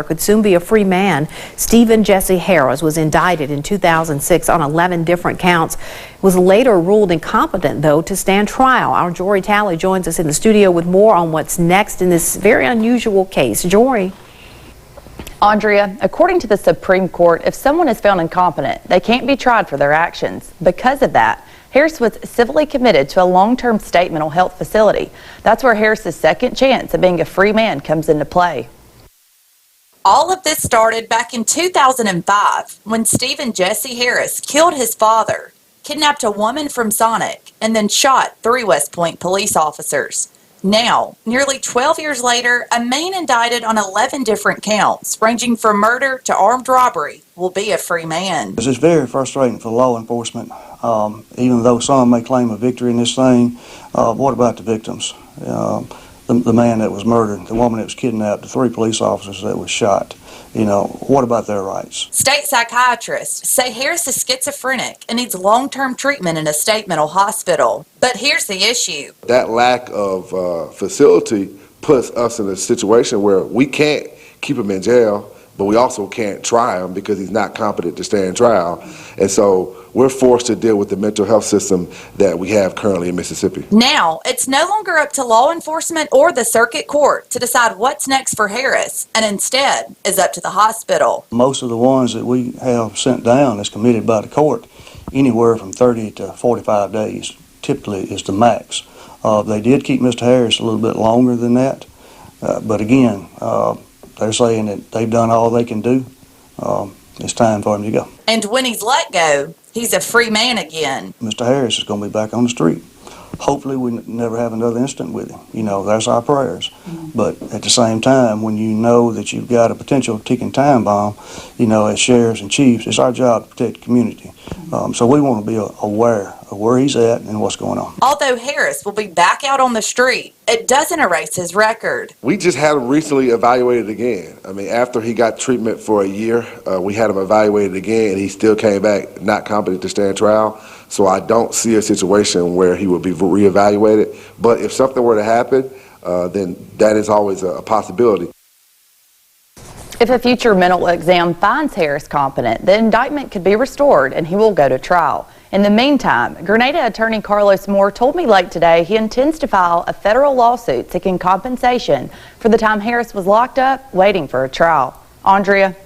could soon be a free man. Stephen Jessie Harris was indicted in 2006 on 11 different counts. Was later ruled incompetent, though, to stand trial. Our Jory Talley joins us in the studio with more on what's next in this very unusual case. Jory. Andrea, according to the Supreme Court, if someone is found incompetent, they can't be tried for their actions. Because of that, Harris was civilly committed to a long-term state mental health facility. That's where Harris's second chance of being a free man comes into play. All of this started back in 2005 when Stephen Jessie Harris killed his father, kidnapped a woman from Sonic, and then shot 3 West Point police officers. Now, nearly 12 years later, a man indicted on 11 different counts, ranging from murder to armed robbery, will be a free man. It's very frustrating for law enforcement, even though some may claim a victory in this thing. What about the victims? The man that was murdered, the woman that was kidnapped, the 3 police officers that was shot. What about their rights? State psychiatrists say Harris is schizophrenic and needs long-term treatment in a state mental hospital. But here's the issue. That lack of facility puts us in a situation where we can't keep him in jail, but we also can't try him because he's not competent to stand trial. And so we're forced to deal with the mental health system that we have currently in Mississippi. Now, it's no longer up to law enforcement or the circuit court to decide what's next for Harris, and instead is up to the hospital. Most of the ones that we have sent down is committed by the court, anywhere from 30 to 45 days, typically is the max. They did keep Mr. Harris a little bit longer than that, but again, they're saying that they've done all they can do. It's time for him to go. And when he's let go, he's a free man again. Mr. Harris is going to be back on the street. Hopefully we never have another incident with him. That's our prayers. But at the same time, when you know that you've got a potential ticking time bomb, as sheriffs and chiefs, it's our job to protect the community. So we want to be aware of where he's at and what's going on. Although Harris will be back out on the street, it doesn't erase his record. We just had him recently evaluated again. After he got treatment for a year, we had him evaluated again, and he still came back not competent to stand trial. So I don't see a situation where he would be reevaluated. But if something were to happen, then that is always a possibility. If a future mental exam finds Harris competent, the indictment could be restored and he will go to trial. In the meantime, Grenada attorney Carlos Moore told me late today he intends to file a federal lawsuit seeking compensation for the time Harris was locked up waiting for a trial. Andrea.